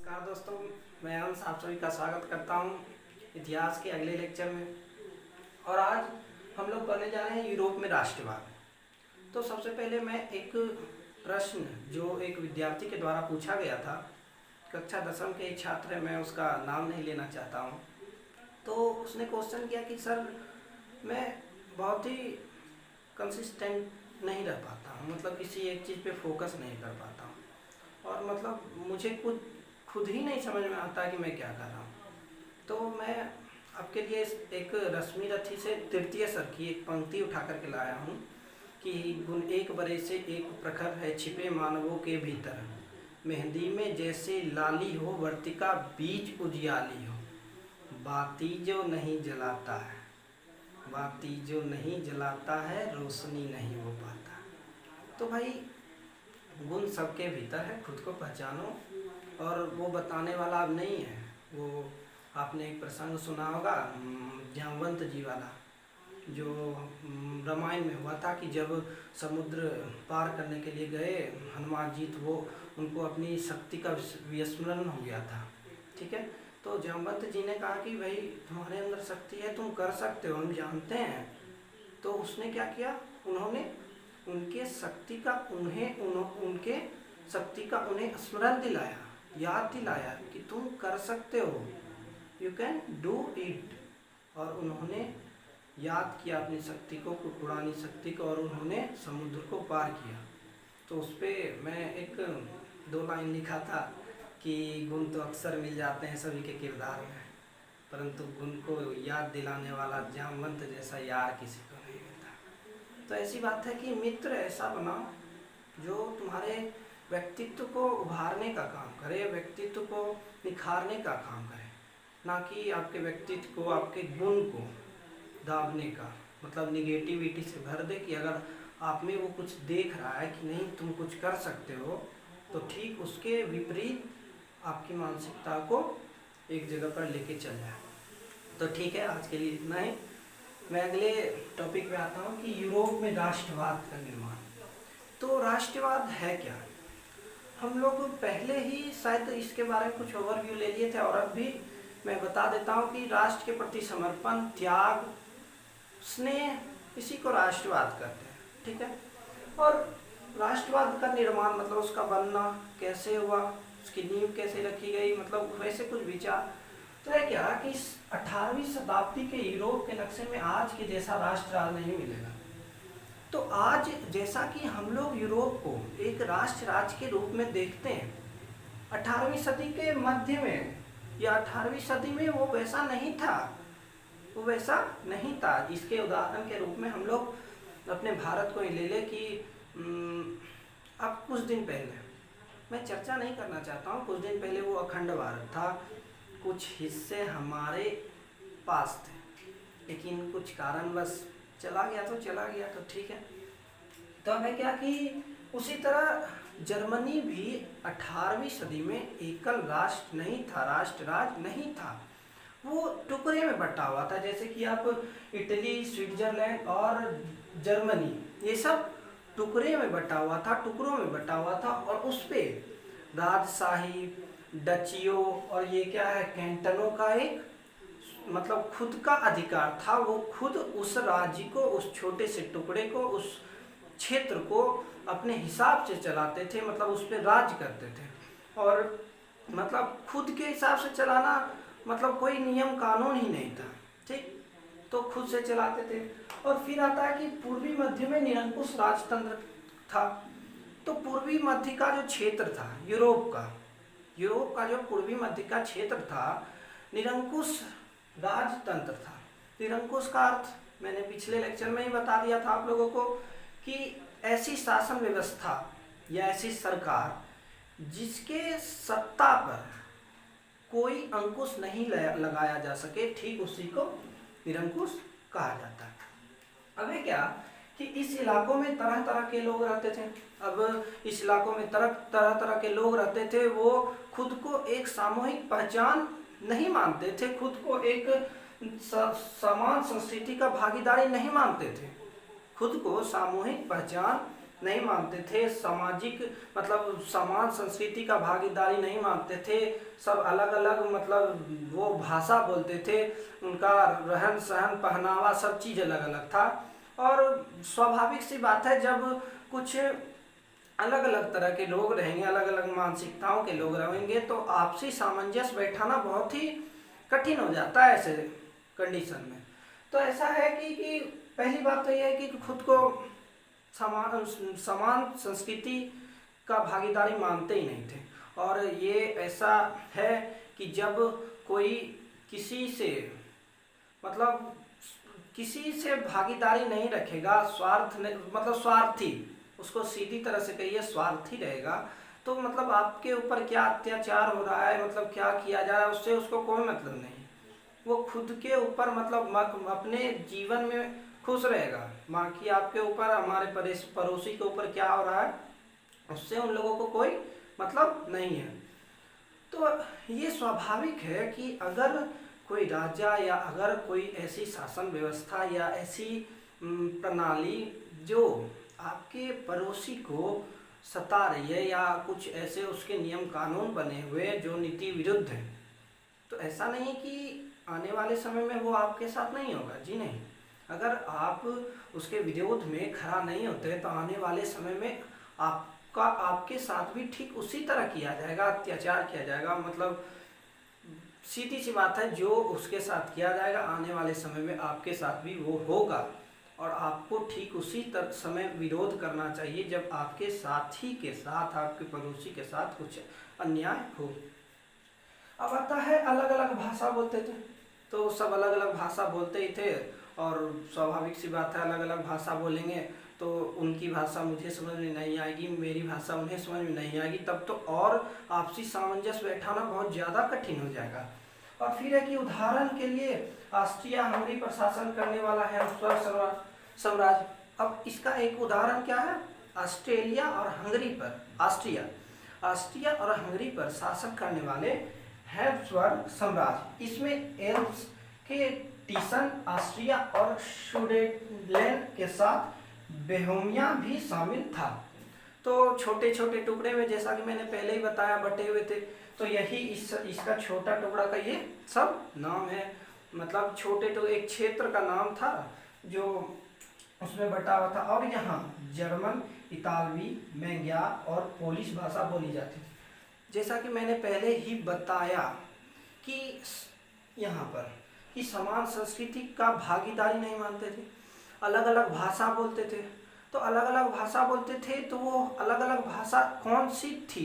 नमस्कार दोस्तों, मैं अंश आप सभी का स्वागत करता हूं इतिहास के अगले लेक्चर में। और आज हम लोग पढ़ने जा रहे हैं यूरोप में राष्ट्रवाद। तो सबसे पहले मैं एक प्रश्न जो एक विद्यार्थी के द्वारा पूछा गया था, कक्षा 10वीं के एक छात्र है, मैं उसका नाम नहीं लेना चाहता हूं। तो उसने क्वेश्चन किया कि सर मैं बहुत ही कंसिस्टेंट नहीं रह पाता हूँ, मतलब किसी एक चीज़ पे फोकस नहीं कर पाता हूँ, और मतलब मुझे खुद ही नहीं समझ में आता कि मैं क्या कर रहा हूँ। तो मैं आपके लिए एक रश्मि रथी से तृतीय सर की एक पंक्ति उठा करके लाया हूँ कि गुण एक बरे से एक प्रखर है छिपे मानवों के भीतर, मेहंदी में जैसे लाली हो वर्तिका बीज उजियाली हो, बाती जो नहीं जलाता है, बाती जो नहीं जलाता है रोशनी नहीं हो पाता। तो भाई गुण सबके भीतर है, खुद को पहचानो। और वो बताने वाला अब नहीं है, वो आपने एक प्रसंग सुना होगा जामवंत जी वाला, जो रामायण में हुआ था कि जब समुद्र पार करने के लिए गए हनुमान जी, तो वो उनको अपनी शक्ति का विस्मरण हो गया था। ठीक है, तो जामवंत जी ने कहा कि भाई तुम्हारे अंदर शक्ति है, तुम कर सकते हो, हम जानते हैं। तो उसने क्या किया, उन्होंने उनके शक्ति का उनके शक्ति का उन्हें स्मरण दिलाया, याद दिलाया कि तुम कर सकते हो, यू कैन डू इट। और उन्होंने याद किया अपनी शक्ति को, पुरानी शक्ति को, और उन्होंने समुद्र को पार किया। तो उस पर मैं एक 2 लाइन लिखा था कि गुण तो अक्सर मिल जाते हैं सभी के किरदार में, परंतु गुण को याद दिलाने वाला जामवंत जैसा यार किसी को नहीं मिलता। तो ऐसी बात है कि मित्र ऐसा बनाओ जो तुम्हारे व्यक्तित्व को उभारने का काम करे, व्यक्तित्व को निखारने का काम करे, ना कि आपके व्यक्तित्व को, आपके गुण को दाबने का, मतलब निगेटिविटी से भर दे कि अगर आप में वो कुछ देख रहा है कि नहीं तुम कुछ कर सकते हो, तो ठीक उसके विपरीत आपकी मानसिकता को एक जगह पर लेके चल जाए। तो ठीक है, आज के लिए इतना ही। मैं अगले टॉपिक पे आता हूँ कि यूरोप में राष्ट्रवाद का निर्माण। तो राष्ट्रवाद है क्या? हम लोग पहले ही शायद इसके बारे में कुछ ओवरव्यू ले लिए थे, और अब भी मैं बता देता हूँ कि राष्ट्र के प्रति समर्पण, त्याग, स्नेह, इसी को राष्ट्रवाद कहते हैं। ठीक है, और राष्ट्रवाद का निर्माण मतलब उसका बनना कैसे हुआ, उसकी नींव कैसे रखी गई, मतलब वैसे कुछ विचार। तो है क्या कि 18वीं शताब्दी के यूरोप के नक्शे में आज के जैसा राष्ट्र राज नहीं मिलेगा। तो आज जैसा कि हम लोग यूरोप को एक राष्ट्र राज्य के रूप में देखते हैं, 18वीं सदी के मध्य में या 18वीं सदी में वो वैसा नहीं था, वो वैसा नहीं था। इसके उदाहरण के रूप में हम लोग अपने भारत को ही ले ले कि अब कुछ दिन पहले, मैं चर्चा नहीं करना चाहता हूँ, कुछ दिन पहले वो अखंड भारत था, कुछ हिस्से हमारे पास थे, लेकिन कुछ कारणवश चला गया तो चला गया, तो ठीक है। तो हमें क्या कि उसी तरह जर्मनी भी 18वीं सदी में एकल राष्ट्र नहीं था, राष्ट्र राज नहीं था, वो टुकड़े में बटा हुआ था। जैसे कि आप इटली, स्विट्जरलैंड और जर्मनी, ये सब टुकड़े में बटा हुआ था, टुकड़ों में बटा हुआ था, और उस पर राजशाही, डचियों और ये क्या है कैंटनों का एक मतलब खुद का अधिकार था। वो खुद उस राज्य को, उस छोटे से टुकड़े को, उस क्षेत्र को अपने हिसाब से चलाते थे, मतलब उस पर राज करते थे। और मतलब खुद के हिसाब से चलाना मतलब कोई नियम कानून ही नहीं था, ठीक, तो खुद से चलाते थे। और फिर आता है कि पूर्वी मध्य में निरंकुश राजतंत्र था। तो पूर्वी मध्य का जो क्षेत्र था यूरोप का जो पूर्वी मध्य का क्षेत्र था, निरंकुश राजतंत्र था। निरंकुश का अर्थ मैंने पिछले लेक्चर में ही बता दिया था आप लोगों को कि ऐसी शासन व्यवस्था या ऐसी सरकार जिसके सत्ता पर कोई अंकुश नहीं लगाया जा सके, ठीक उसी को निरंकुश कहा जाता है। अब है क्या कि इस इलाकों में तरह तरह के लोग रहते थे। अब इस इलाकों में तरह तरह के लोग रहते थे, वो खुद को एक सामूहिक पहचान नहीं मानते थे, खुद को एक समान संस्कृति का भागीदारी नहीं मानते थे, खुद को सामूहिक पहचान नहीं मानते थे, सामाजिक मतलब समान संस्कृति का भागीदारी नहीं मानते थे, सब अलग अलग मतलब वो भाषा बोलते थे, उनका रहन सहन पहनावा सब चीज़ अलग अलग था। और स्वाभाविक सी बात है, जब कुछ अलग अलग तरह के लोग रहेंगे, अलग अलग मानसिकताओं के लोग रहेंगे, तो आपसी सामंजस्य बैठाना बहुत ही कठिन हो जाता है ऐसे कंडीशन में। तो ऐसा है कि पहली बात तो यह है कि खुद को समान समान संस्कृति का भागीदारी मानते ही नहीं थे। और ये ऐसा है कि जब कोई किसी से मतलब किसी से भागीदारी नहीं रखेगा, मतलब स्वार्थी, उसको सीधी तरह से कहिए स्वार्थी रहेगा, तो मतलब आपके ऊपर क्या अत्याचार हो रहा है, मतलब क्या किया जा रहा है, उससे उसको कोई मतलब नहीं। वो खुद के ऊपर मतलब अपने जीवन में खुश रहेगा, बाकी आपके ऊपर, हमारे पड़ोसी के ऊपर क्या हो रहा है उससे उन लोगों को कोई मतलब नहीं है। तो ये स्वाभाविक है कि अगर कोई राजा या अगर कोई ऐसी शासन व्यवस्था या ऐसी प्रणाली जो आपके पड़ोसी को सता रही है, या कुछ ऐसे उसके नियम कानून बने हुए जो नीति विरुद्ध है, तो ऐसा नहीं कि आने वाले समय में वो आपके साथ नहीं होगा। जी नहीं, अगर आप उसके विरोध में खड़ा नहीं होते तो आने वाले समय में आपके साथ भी ठीक उसी तरह किया जाएगा, अत्याचार किया जाएगा। मतलब सीधी सी बात है, जो उसके साथ किया जाएगा आने वाले समय में आपके साथ भी वो होगा। और आपको ठीक उसी समय विरोध करना चाहिए जब आपके साथी के साथ, आपके पड़ोसी के साथ कुछ अन्याय हो। अब आता है अलग अलग भाषा बोलते थे, तो सब अलग अलग भाषा बोलते ही थे, और स्वाभाविक सी बात है अलग अलग भाषा बोलेंगे तो उनकी भाषा मुझे समझ में नहीं आएगी, मेरी भाषा उन्हें समझ में नहीं आएगी, तब तो और आपसी सामंजस्य बैठाना बहुत ज़्यादा कठिन हो जाएगा। और फिर है कि उदाहरण के लिए ऑस्ट्रिया हंगरी पर शासन करने वाला है साम्राज्य। अब इसका एक उदाहरण क्या है, ऑस्ट्रेलिया और हंगरी पर, ऑस्ट्रिया और हंगरी पर शासन करने वाले हैब्सबर्ग साम्राज्य। इसमें एल्प्स के टीसन, ऑस्ट्रिया और सुडेटलैंड के साथ बोहेमिया भी शामिल था। तो छोटे छोटे टुकड़े में, जैसा कि मैंने पहले ही बताया, बटे हुए थे। तो यही इसका छोटा टुकड़ा का ये सब नाम है, मतलब छोटे तो एक क्षेत्र का नाम था जो उसमें बटा हुआ था। और यहाँ जर्मन, इतालवी, मैग्यार और पोलिश भाषा बोली जाती थी। जैसा कि मैंने पहले ही बताया कि यहाँ पर कि समान संस्कृति का भागीदारी नहीं मानते थे, अलग अलग भाषा बोलते थे। तो अलग अलग भाषा बोलते थे, तो वो अलग अलग भाषा कौन सी थी,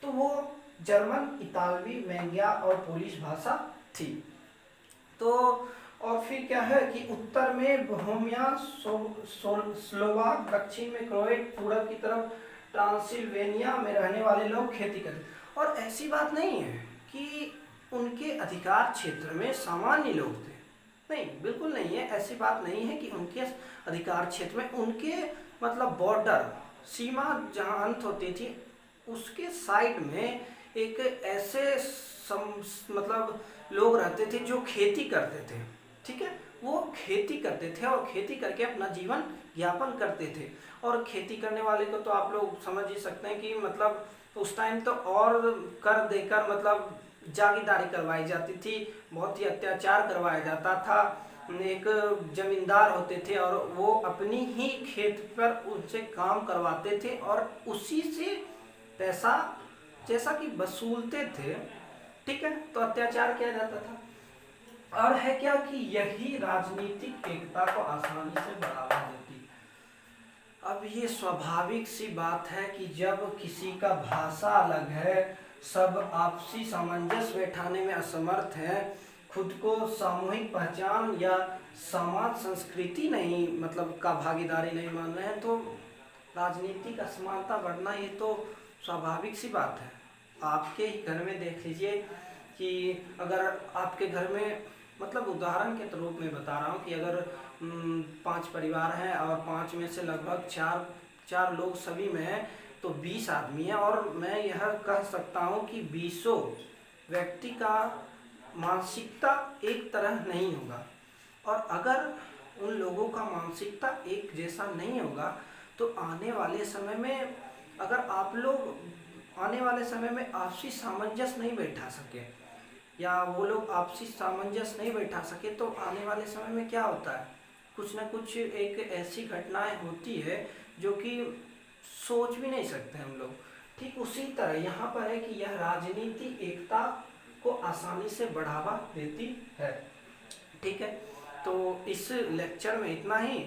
तो वो जर्मन, इतालवी, मैग्यार और पोलिश भाषा थी। तो और फिर क्या है कि उत्तर में बोहेमिया, स्लोवाक, दक्षिण में क्रोएट, पूर्व की तरफ ट्रांसिल्वेनिया में रहने वाले लोग खेती करते। और ऐसी बात नहीं है कि उनके अधिकार क्षेत्र में सामान्य लोग थे, नहीं, बिल्कुल नहीं है। ऐसी बात नहीं है कि उनके अधिकार क्षेत्र में, उनके मतलब बॉर्डर, सीमा जहां अंत होती थी उसके साइड में एक ऐसे मतलब लोग रहते थे जो खेती करते थे। ठीक है, वो खेती करते थे और खेती करके अपना जीवन यापन करते थे। और खेती करने वाले को तो आप लोग समझ ही सकते हैं कि मतलब उस टाइम तो और कर देकर मतलब जागीरदारी करवाई जाती थी, बहुत ही अत्याचार करवाया जाता था। एक जमींदार होते थे और वो अपनी ही खेत पर उनसे काम करवाते थे और उसी से पैसा जैसा कि वसूलते थे। ठीक है, तो अत्याचार किया जाता था। और है क्या कि यही राजनीतिक एकता को आसानी से बढ़ावा देती है। अब ये स्वाभाविक सी बात है कि जब किसी का भाषा अलग है, सब आपसी सामंजस्य बैठाने में असमर्थ हैं, खुद को सामूहिक पहचान या समाज संस्कृति नहीं मतलब का भागीदारी नहीं मान रहे हैं, तो राजनीतिक असमानता बढ़ना ये तो स्वाभाविक सी बात है। आपके ही घर में देख लीजिए कि अगर आपके घर में मतलब उदाहरण के रूप में बता रहा हूँ कि अगर 5 परिवार हैं और 5 में से लगभग चार लोग सभी में हैं, तो 20 आदमी है। और मैं यह कह सकता हूँ कि 20 व्यक्ति का मानसिकता एक तरह नहीं होगा। और अगर उन लोगों का मानसिकता एक जैसा नहीं होगा तो आने वाले समय में अगर आप लोग आने वाले समय में आपसी सामंजस्य नहीं बैठा सके, या वो लोग आपसी सामंजस्य नहीं बैठा सके, तो आने वाले समय में क्या होता है, कुछ ना कुछ एक ऐसी घटनाएं होती है जो कि सोच भी नहीं सकते हम लोग। ठीक उसी तरह यहाँ पर है कि यह राजनीति एकता को आसानी से बढ़ावा देती है। ठीक है, तो इस लेक्चर में इतना ही।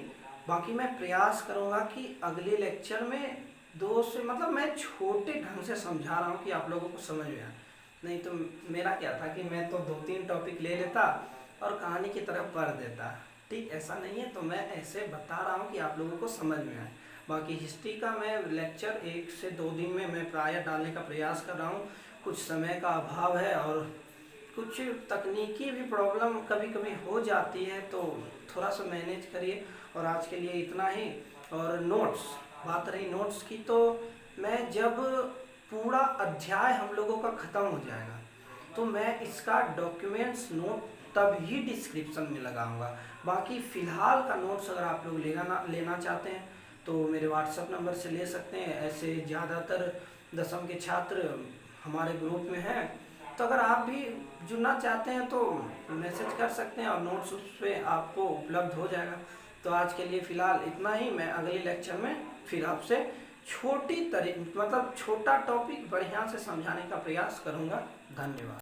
बाकी मैं प्रयास करूँगा कि अगले लेक्चर में दो से मतलब मैं छोटे ढंग से समझा रहा हूँ कि आप लोगों को समझ में आए। नहीं तो मेरा क्या था कि मैं तो 2-3 टॉपिक ले लेता और कहानी की तरफ पढ़ देता। ठीक ऐसा नहीं है, तो मैं ऐसे बता रहा हूँ कि आप लोगों को समझ में आए। बाकी हिस्ट्री का मैं लेक्चर 1 से 2 दिन में मैं प्रायः डालने का प्रयास कर रहा हूँ। कुछ समय का अभाव है और कुछ तकनीकी भी प्रॉब्लम कभी कभी हो जाती है, तो थोड़ा सा मैनेज करिए। और आज के लिए इतना ही। और नोट्स, बात रही नोट्स की, तो मैं जब पूरा अध्याय हम लोगों का ख़त्म हो जाएगा तो मैं इसका डॉक्यूमेंट्स नोट तब ही डिस्क्रिप्शन में लगाऊंगा। बाकी फ़िलहाल का नोट्स अगर आप लोग लेना चाहते हैं तो मेरे व्हाट्सएप नंबर से ले सकते हैं। ऐसे ज़्यादातर 10वीं के छात्र हमारे ग्रुप में हैं, तो अगर आप भी जुड़ना चाहते हैं तो मैसेज कर सकते हैं और नोट्स उस पर आपको उपलब्ध हो जाएगा। तो आज के लिए फ़िलहाल इतना ही। मैं अगले लेक्चर में फिर आपसे छोटा टॉपिक बढ़िया से समझाने का प्रयास करूँगा। धन्यवाद।